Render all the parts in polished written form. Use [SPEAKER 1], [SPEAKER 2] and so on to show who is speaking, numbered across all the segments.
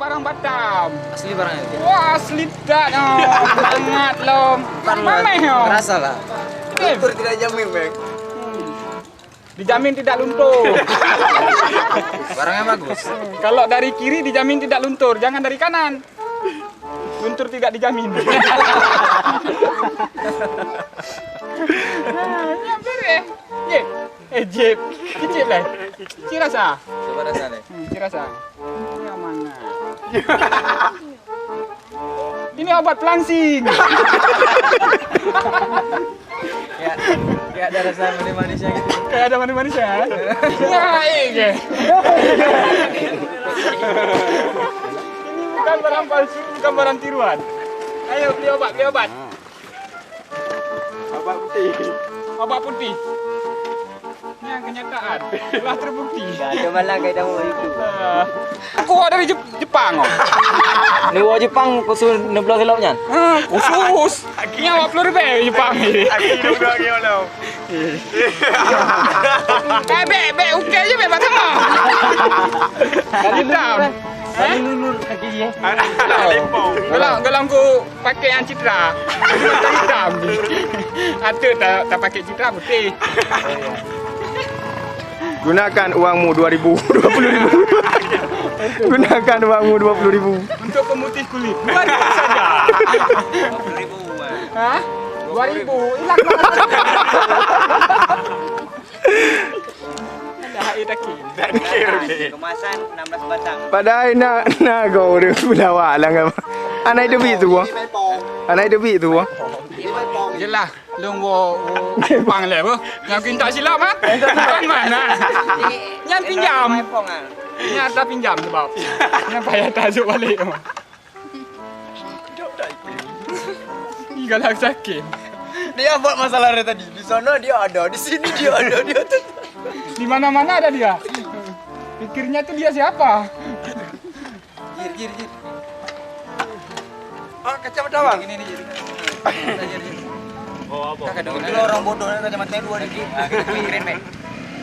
[SPEAKER 1] Barang Batam.
[SPEAKER 2] Asli barangnya.
[SPEAKER 1] Wah, asli dah. Sangat loh. Mana yo?
[SPEAKER 2] Kerasa lah.
[SPEAKER 3] Luntur tidak jamin, Bang.
[SPEAKER 1] Dijamin tidak luntur.
[SPEAKER 2] Barangnya bagus.
[SPEAKER 1] Kalau dari kiri dijamin tidak luntur, jangan dari kanan. Luntur tidak dijamin. Nyamper eh. Jep. Kicip lah. Cirasa.
[SPEAKER 2] Coba rasa deh.
[SPEAKER 1] Cirasa. Yang mana? Ini obat pelangsing.
[SPEAKER 2] Kayak ada rasa manis-manisnya gitu.
[SPEAKER 1] Kayak ada manis-manisnya. Ya, iya. Ini bukan barang palsu, bukan barang tiruan. Ayo beli obat, beli obat.
[SPEAKER 3] Obat putih.
[SPEAKER 1] Obat putih. Ini yang kenyataan. Telah terbukti.
[SPEAKER 2] Coba lah kayak tahu itu.
[SPEAKER 1] Aku dari Jepang.
[SPEAKER 2] Ni wah Jepang khusus 16 kilognya.
[SPEAKER 1] Khusus. Ini awak peluru Jepang ini.
[SPEAKER 3] Aku hidup lagi malam.
[SPEAKER 1] Be, oke aja be, batang mah. Hitam.
[SPEAKER 2] Lulur kaki dia.
[SPEAKER 1] Gelang ku pakai yang citra. Hitam. Ada tak pakai citra putih.
[SPEAKER 3] Gunakan uangmu 20.000. Gunakan uangmu 20.000.
[SPEAKER 1] Untuk pemutih kulit. 2.000 saja.
[SPEAKER 2] 20.000 mah.
[SPEAKER 1] Hah? 2.000. Hilang ada hai daki.
[SPEAKER 2] Kemasan 16 batang.
[SPEAKER 3] Padahal nak kau dia pelawak lah kan. Anak itu begitu ah. Anak itu begitu ah.
[SPEAKER 1] Jelah, long wo Jepang le apa? Yang minta silap ah. Kan mana? Yang pinjam. Yang tak pinjam sebab. Yang payah tajuk balik. Galak sakit.
[SPEAKER 3] Dia buat masalah dia tadi. Di sana dia ada, di sini dia ada, dia tu.
[SPEAKER 1] Di mana-mana ada dia. Pikirnya tuh dia siapa?
[SPEAKER 2] Jir.
[SPEAKER 3] Ah, kacamata bang.
[SPEAKER 2] Ini nih jir.
[SPEAKER 3] Oh, apa?
[SPEAKER 2] Kakak dong. Kalau orang bodoh kacamata 2 dikit. Kita pikirin, Mek.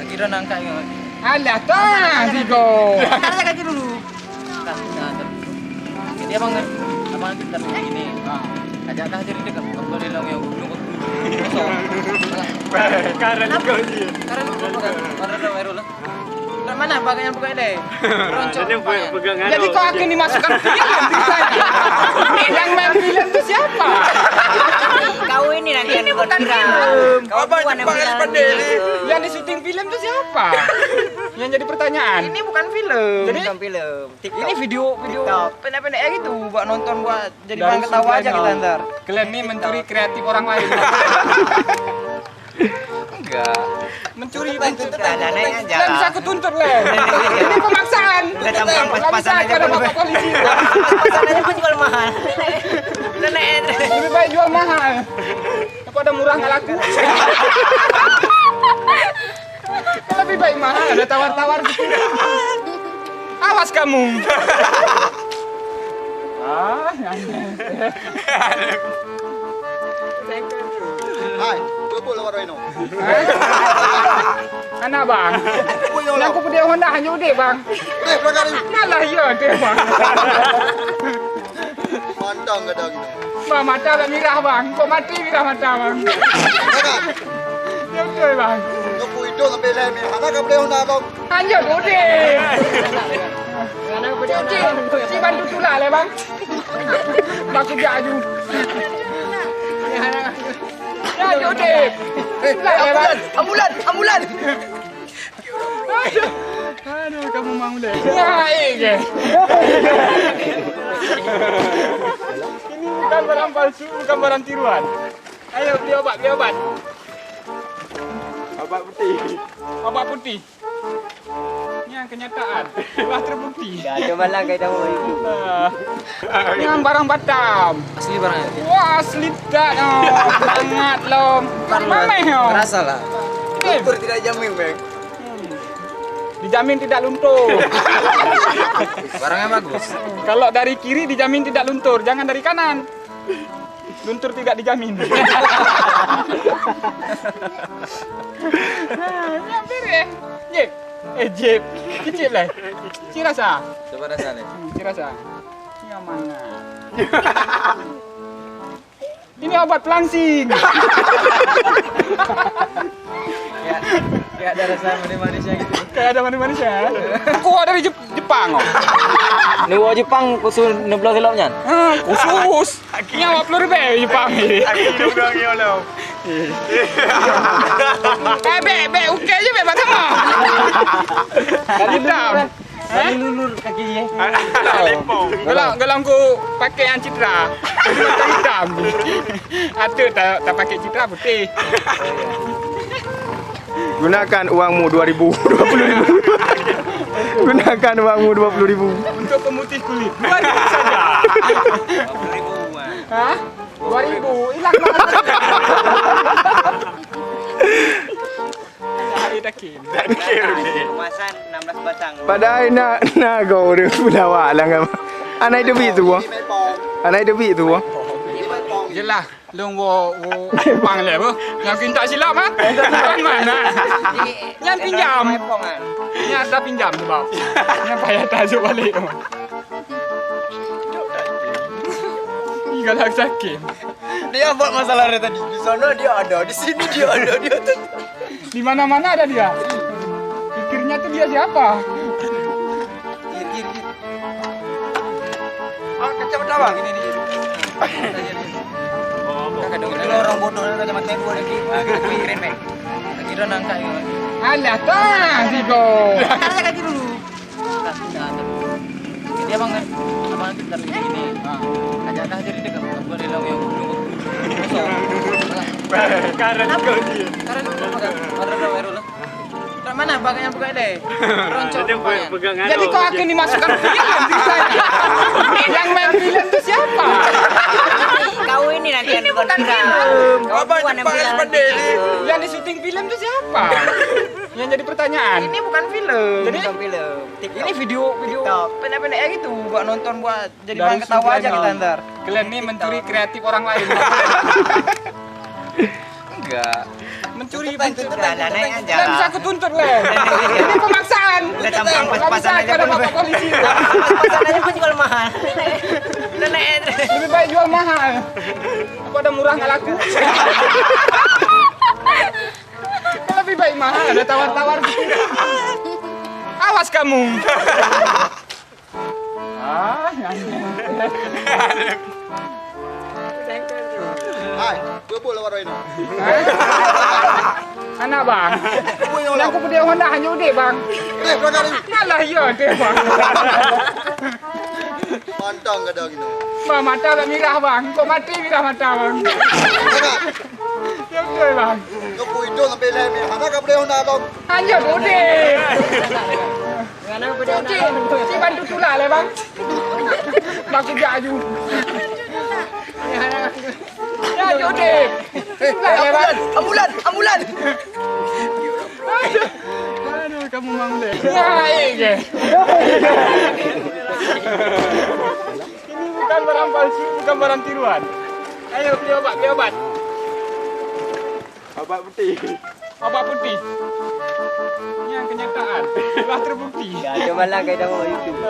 [SPEAKER 2] Kira nangka ya.
[SPEAKER 1] Alah, tah, Zigo.
[SPEAKER 2] Tarik kaki dulu. Dia bang, abang kita begini. Ajak kah jadi dekat. Kalau dia bilang yang nunggu.
[SPEAKER 3] Karena kau dia.
[SPEAKER 2] Karena ada air lah. Mana bagian buka deh?
[SPEAKER 3] Pegang
[SPEAKER 1] Jadi kau akan dimasukkan film ceritanya. Yang main film itu siapa?
[SPEAKER 4] Kau ini nanti
[SPEAKER 2] Ini bukan film.
[SPEAKER 4] Kau bukan yang
[SPEAKER 1] Yang di syuting film itu siapa? Yang jadi pertanyaan.
[SPEAKER 4] Ini bukan film.
[SPEAKER 1] Jadi
[SPEAKER 2] Bukan film.
[SPEAKER 4] Ini video pendek-pendek gitu buat nonton buat jadi bahan ketawa aja kita ntar.
[SPEAKER 1] Kalian nih mencuri kreatif orang lain.
[SPEAKER 2] Enggak.
[SPEAKER 1] Mencuri
[SPEAKER 4] Dananya
[SPEAKER 1] Nggak
[SPEAKER 4] jalan.
[SPEAKER 1] bisa aku tuntut le. Ini pemaksaan.
[SPEAKER 4] Kita campur
[SPEAKER 1] Nggak bisa
[SPEAKER 4] pas-pasan aja
[SPEAKER 1] ada
[SPEAKER 4] dulu.
[SPEAKER 1] bapak polisi.
[SPEAKER 4] Pas-pasan aja pun jual mahal. Nenek.
[SPEAKER 1] Lebih baik jual mahal. Daripada murah nggak laku. Lebih baik mahal, ada tawar-tawar gitu. Awas kamu.
[SPEAKER 3] Hai, kau lawan Reno.
[SPEAKER 1] Anak bang. Yang aku pedih Honda hanya udah bang.
[SPEAKER 3] Belakang ni.
[SPEAKER 1] Malah iya dia bang.
[SPEAKER 3] Pandang kadang gitu.
[SPEAKER 1] Bang mata tak mirah bang. Kau mati mirah mata bang.
[SPEAKER 3] Kakak,
[SPEAKER 1] Ya betul bang.
[SPEAKER 3] kau pun hidup sampai lem ni. Anak kau boleh Honda kau.
[SPEAKER 1] Hanya udah. Cuci, si bantu tulah le bang. Baku jaju. Ya udah.
[SPEAKER 4] Ambulan.
[SPEAKER 1] Aduh, kamu mau deh. Ya, iya. Ini bukan barang palsu, bukan barang tiruan. Ayo beli obat.
[SPEAKER 3] Obat putih.
[SPEAKER 1] Obat putih. Ini yang kenyataan. Telah terbukti.
[SPEAKER 2] Coba lah kayak tahu itu.
[SPEAKER 1] Ini yang barang Batam.
[SPEAKER 2] Asli barangnya.
[SPEAKER 1] Wah, asli dah. Sangat loh. Mana yo?
[SPEAKER 2] Kerasa lah.
[SPEAKER 3] Luntur tidak jamin, Bang.
[SPEAKER 1] dijamin tidak luntur.
[SPEAKER 2] Barangnya bagus.
[SPEAKER 1] Kalau dari kiri dijamin tidak luntur, jangan dari kanan. Luntur tidak dijamin. Hampir ya. Jep. Jep. Kecil lah. Ci rasa.
[SPEAKER 2] Coba rasanya.
[SPEAKER 1] Ci rasa. Yang mana? Ini obat pelangsing.
[SPEAKER 2] Kayak ada rasa manis-manisnya gitu.
[SPEAKER 1] Kayak ada manis-manisnya. Aku dari Jepang. Oh.
[SPEAKER 2] Ini wah Jepang khusus 16 kilomnya.
[SPEAKER 1] Khusus. Ini 50.000 Jepang ini. Be, oke aja be, macam mana? Hitam.
[SPEAKER 2] Tadi lulur kakinya.
[SPEAKER 1] Kalau aku pakai yang citra, macam hitam. Ada tak pakai citra putih.
[SPEAKER 3] Gunakan uangmu 20.000. Gunakan uangmu 20.000.
[SPEAKER 1] Untuk pemutih kulit 2.000 saja.
[SPEAKER 2] 20.000 mah.
[SPEAKER 1] Hah? 2.000 hilang banget. Hari dakin.
[SPEAKER 4] Kemasan 16 batang.
[SPEAKER 3] Padahal nak kau dia pelawak lah kan. Anak itu begitu. Anak itu begitu.
[SPEAKER 1] Yelah, lung wo pang le bu. Yang kita silap ah. Kan mana? Yang pinjam. Yang ada pinjam sebab. Yang payah tajuk balik. Galak sakit.
[SPEAKER 4] Dia buat masalah dia tadi. Di sana dia ada, di sini dia ada, dia tu.
[SPEAKER 1] Di mana-mana ada dia. Pikirnya tuh dia siapa?
[SPEAKER 4] Kiri. Ah, kacamata bang. Ini. Kakak orang bodoh kacamata yang boleh lagi. Pikirin baik. Kira nangka ini.
[SPEAKER 1] Alah, tah, Ziko.
[SPEAKER 4] Kata kaki dulu.
[SPEAKER 2] Dia bang kan, abang kita begini. Ajak jadi dekat boleh lah yang nunggu.
[SPEAKER 1] Karena kau dia.
[SPEAKER 2] Karena ada baru lah. Mana baganya buka deh. Roncok.
[SPEAKER 1] Jadi kau akan dimasukkan film ceritanya. Yang main film itu siapa?
[SPEAKER 4] Kau ini nanti ini bukan film. Kau bukan yang film.
[SPEAKER 1] Yang di syuting film itu siapa? Yang jadi pertanyaan.
[SPEAKER 4] Ini bukan film.
[SPEAKER 1] Jadi
[SPEAKER 4] bukan film.
[SPEAKER 1] ini video
[SPEAKER 4] pendek-pendek ya gitu buat nonton buat jadi bahan ketawa aja kita ntar.
[SPEAKER 1] Kalian ini mencuri kreatif orang lain.
[SPEAKER 4] Enggak.
[SPEAKER 1] Mencuri
[SPEAKER 4] Tuntut aja.
[SPEAKER 1] Kalian bisa aku tuntut lah. Ini pemaksaan.
[SPEAKER 4] Udah tampang
[SPEAKER 1] Nggak bisa
[SPEAKER 4] pas-pasan aja
[SPEAKER 1] ada
[SPEAKER 4] pun.
[SPEAKER 1] bapak polisi.
[SPEAKER 4] Pas-pasan aja pun jual mahal. Nenek.
[SPEAKER 1] Lebih baik jual mahal. Aku ada murah nggak laku. Lebih baik mahal, ada tawar-tawar. Awas kamu.
[SPEAKER 5] Hai, gue boleh warna ini.
[SPEAKER 1] Anak bang, yang aku pedih Honda hanya udah bang.
[SPEAKER 5] Belakang ini.
[SPEAKER 1] Ngalah iya deh bang.
[SPEAKER 5] Mantang gak ada gitu.
[SPEAKER 1] Bang mata tak mirah bang, kok mati mirah mata bang.
[SPEAKER 5] Enggak.
[SPEAKER 1] Ya betul bang.
[SPEAKER 5] Ngepu itu sampai lemi. Anak gak boleh Honda dong.
[SPEAKER 1] Hanya udah. Ci bantu tulah lah bang. Baku jaju. Ya udah.
[SPEAKER 4] Ambulan.
[SPEAKER 1] Aduh, kamu mamle. Naik ke. Ini bukan barang palsu, bukan barang tiruan. Ayo beli obat.
[SPEAKER 3] Obat putih.
[SPEAKER 1] Obat putih. Ini yang kenyataan. Telah terbukti.
[SPEAKER 4] Ya, coba lah kita mau YouTube.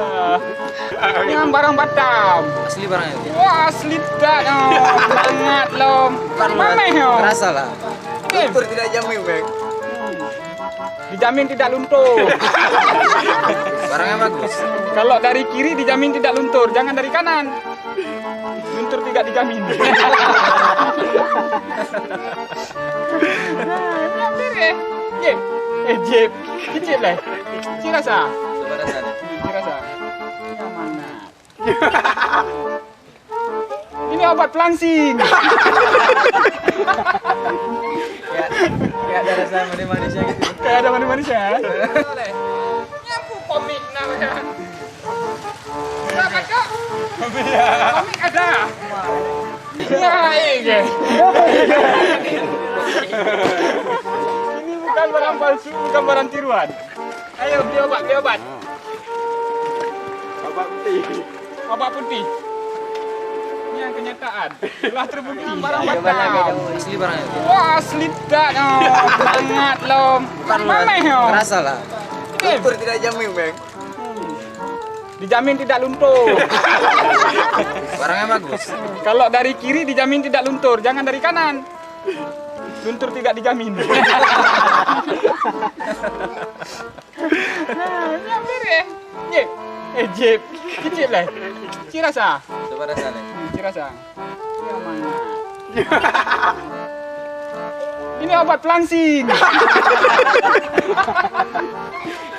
[SPEAKER 1] Yang barang Batam.
[SPEAKER 2] Asli barangnya.
[SPEAKER 1] Wah, asli tak. Sangat loh. Mana yo?
[SPEAKER 2] Rasa lah.
[SPEAKER 4] Tur tidak jamin, Bang.
[SPEAKER 1] Dijamin tidak luntur.
[SPEAKER 2] Barangnya bagus.
[SPEAKER 1] Kalau dari kiri dijamin tidak luntur, jangan dari kanan. Luntur tidak dijamin. Hampir ya. Jep. Kecil lah. Ci rasa.
[SPEAKER 2] Coba rasanya.
[SPEAKER 1] Ci rasa. Yang mana? Ini obat pelangsing.
[SPEAKER 2] Kayak ada rasa manis-manisnya gitu.
[SPEAKER 1] Kayak ada manis-manisnya. Ini aku komik namanya. Berapa cok? Komik ada. Naik ke. Ini bukan barang palsu, bukan barang tiruan. Ayo beli obat, beli obat.
[SPEAKER 3] Obat putih.
[SPEAKER 1] Obat putih. Ini yang kenyataan. Telah terbukti barang
[SPEAKER 4] Coba lagi
[SPEAKER 1] batal.
[SPEAKER 4] dah asli barangnya.
[SPEAKER 1] Wah, asli tak. Sangat loh. Mana yo?
[SPEAKER 4] Kerasa lah.
[SPEAKER 5] Dokter tidak jamin, Bang.
[SPEAKER 1] Dijamin tidak luntur.
[SPEAKER 4] Barangnya bagus.
[SPEAKER 1] Kalau dari kiri dijamin tidak luntur, jangan dari kanan. Luntur tidak dijamin. Hampir ya. Jep. Jep. Jep lah. Cirasa.
[SPEAKER 4] Coba rasa nih.
[SPEAKER 1] Cirasa. Yang mana? Ini obat pelangsing.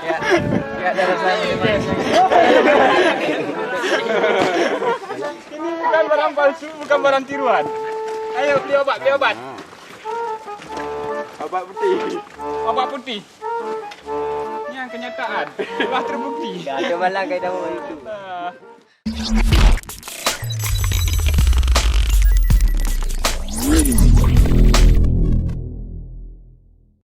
[SPEAKER 4] Ya ada rasanya.
[SPEAKER 1] Ini bukan barang palsu, bukan barang tiruan. Ayo beli obat, beli obat.
[SPEAKER 3] Obat putih.
[SPEAKER 1] Obat putih. Ini yang kenyataan. Telah terbukti.
[SPEAKER 4] Coba lagi dah itu.
[SPEAKER 1] Ah.